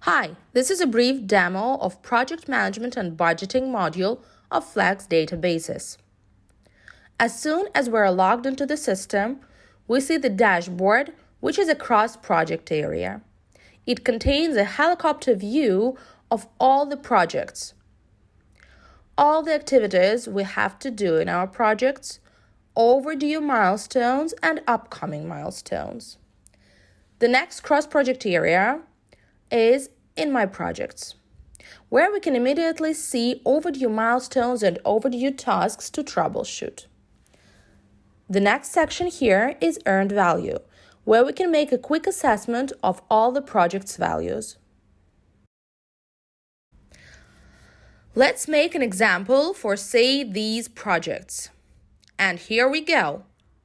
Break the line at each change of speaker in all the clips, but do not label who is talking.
Hi, this is a brief demo of Project Management and Budgeting module of Flex Databases. As soon as we're logged into the system, we see the dashboard, which is a cross-project area. It contains a helicopter view of all the projects, all the activities we have to do in our projects, overdue milestones, and upcoming milestones. The next cross-project area is in My Projects, where we can immediately see overdue milestones and overdue tasks to troubleshoot. The next section here is Earned Value, where we can make a quick assessment of all the project's values. Let's make an example for, say, these projects. And here we go.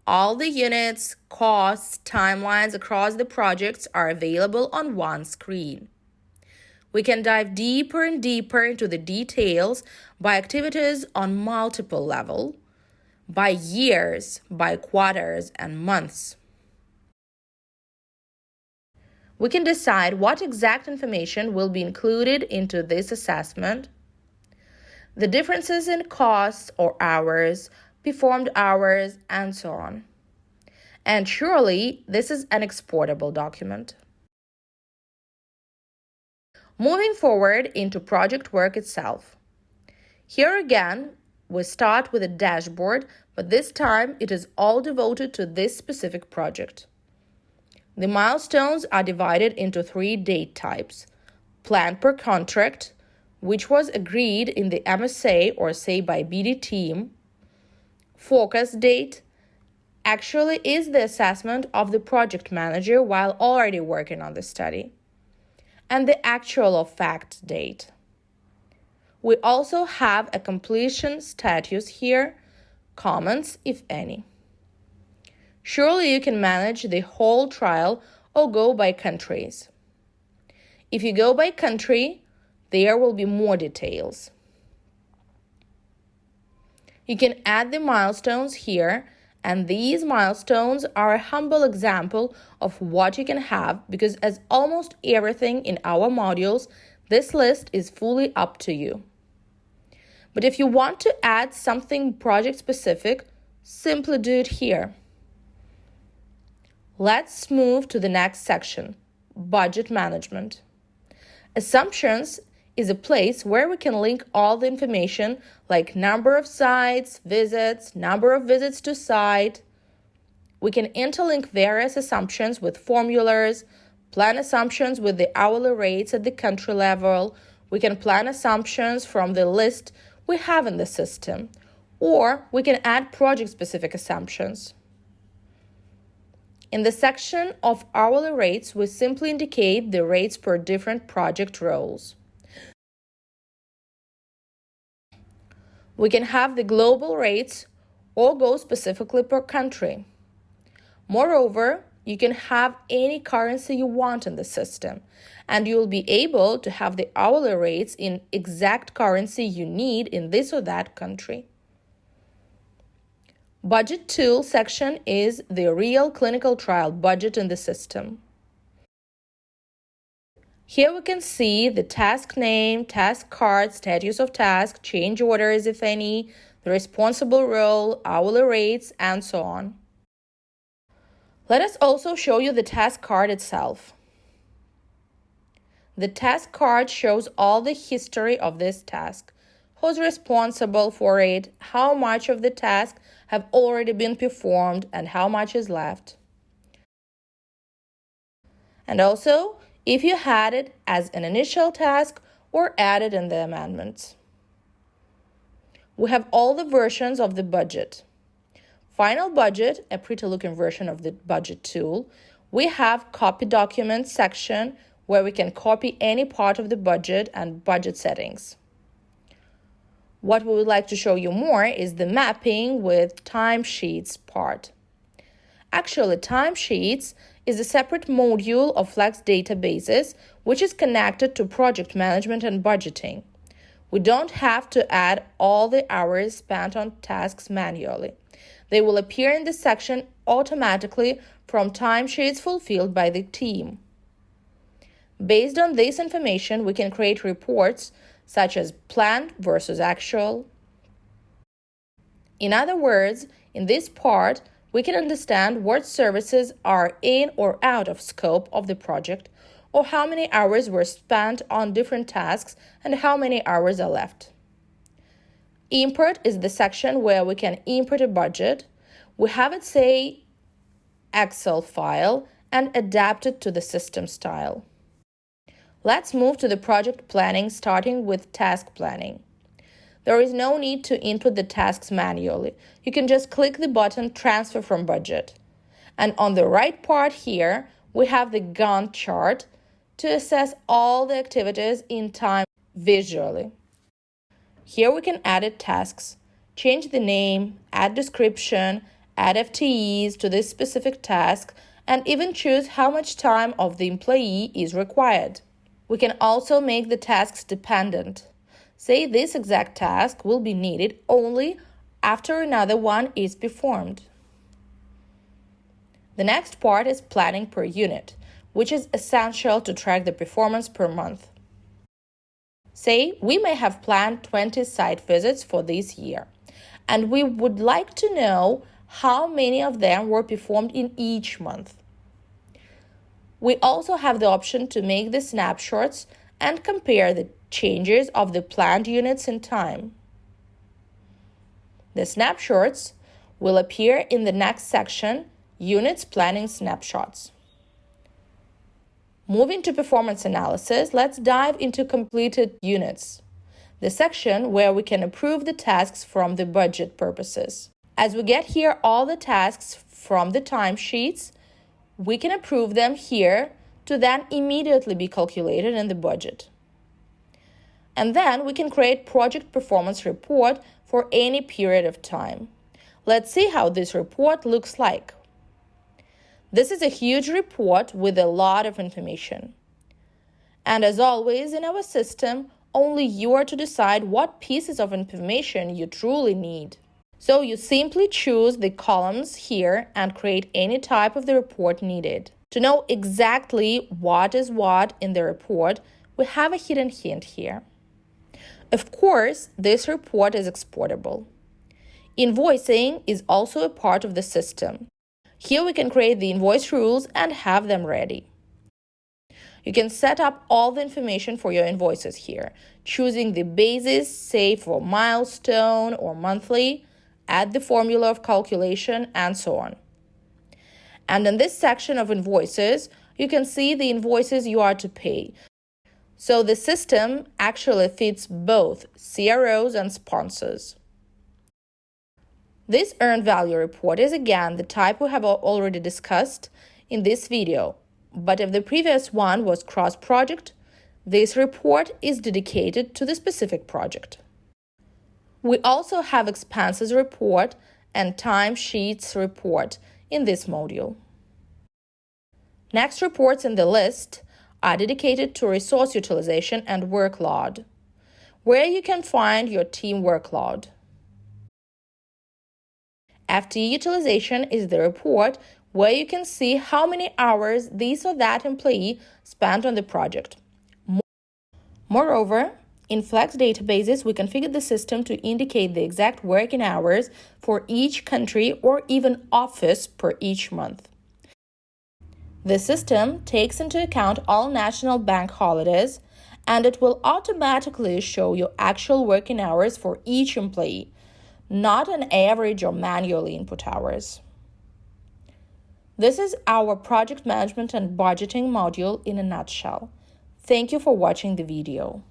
All the units, costs, timelines across the projects are available on one screen. We can dive deeper and deeper into the details by activities on multiple levels, by years, by quarters, and months. We can decide what exact information will be included into this assessment, the differences in costs or hours, performed hours, and so on. And surely, this is an exportable document. Moving forward into project work itself. Here again, we start with a dashboard, but this time it is all devoted to this specific project. The milestones are divided into 3 date types: planned per contract, which was agreed in the MSA or say by BD team; forecast date, actually is the assessment of the project manager while already working on the study; and the actual or fact date. We also have a completion status here, comments if any. Surely you can manage the whole trial or go by countries. If you go by country, there will be more details. You can add the milestones here, and these milestones are a humble example of what you can have because as almost everything in our modules, this list is fully up to you. But if you want to add something project-specific, simply do it here. Let's move to the next section, Budget Management. Assumptions is a place where we can link all the information like number of sites, visits, number of visits to site. We can interlink various assumptions with formulas, plan assumptions with the hourly rates at the country level. We can plan assumptions from the list we have in the system, or we can add project-specific assumptions. In the section of hourly rates, we simply indicate the rates per different project roles. We can have the global rates or go specifically per country. Moreover, you can have any currency you want in the system, and you will be able to have the hourly rates in exact currency you need in this or that country. Budget Tool section is the real clinical trial budget in the system. Here we can see the task name, task card, status of task, change orders if any, the responsible role, hourly rates, and so on. Let us also show you the task card itself. The task card shows all the history of this task, who's responsible for it, how much of the task have already been performed, and how much is left. And also, if you had it as an initial task or added in the amendments. We have all the versions of the budget. Final budget, a pretty looking version of the budget tool. We have copy documents section where we can copy any part of the budget and budget settings. What we would like to show you more is the mapping with timesheets part. Actually, timesheets is a separate module of Flex Databases which is connected to project management and budgeting. We don't have to add all the hours spent on tasks manually. They will appear in this section automatically from timesheets fulfilled by the team. Based on this information, we can create reports such as planned versus actual. In other words, in this part, we can understand what services are in or out of scope of the project, or how many hours were spent on different tasks and how many hours are left. Import is the section where we can import a budget. We have it say Excel file and adapt it to the system style. Let's move to the project planning, starting with task planning. There is no need to input the tasks manually. You can just click the button Transfer from Budget. And on the right part here, we have the Gantt chart to assess all the activities in time visually. Here we can edit tasks, change the name, add description, add FTEs to this specific task, and even choose how much time of the employee is required. We can also make the tasks dependent. Say this exact task will be needed only after another one is performed. The next part is planning per unit, which is essential to track the performance per month. Say we may have planned 20 site visits for this year, and we would like to know how many of them were performed in each month. We also have the option to make the snapshots and compare the changes of the planned units in time. The snapshots will appear in the next section, Units Planning Snapshots. Moving to performance analysis, let's dive into completed units, the section where we can approve the tasks from the budget purposes. As we get here all the tasks from the timesheets, we can approve them here to then immediately be calculated in the budget. And then we can create project performance report for any period of time. Let's see how this report looks like. This is a huge report with a lot of information. And as always in our system, only you are to decide what pieces of information you truly need. So you simply choose the columns here and create any type of the report needed. To know exactly what is what in the report, we have a hidden hint here. Of course, this report is exportable. Invoicing is also a part of the system. Here we can create the invoice rules and have them ready. You can set up all the information for your invoices here, choosing the basis, say for milestone or monthly, add the formula of calculation, and so on. And in this section of invoices, you can see the invoices you are to pay. So the system actually fits both CROs and sponsors. This earned value report is again the type we have already discussed in this video, but if the previous one was cross-project, this report is dedicated to the specific project. We also have expenses report and timesheets report in this module. Next reports in the list are dedicated to resource utilization and workload, where you can find your team workload. FTE utilization is the report where you can see how many hours this or that employee spent on the project. Moreover, in Flex databases, we configure the system to indicate the exact working hours for each country or even office per each month. The system takes into account all national bank holidays, and it will automatically show you actual working hours for each employee, not an average or manually input hours. This is our project management and budgeting module in a nutshell. Thank you for watching the video.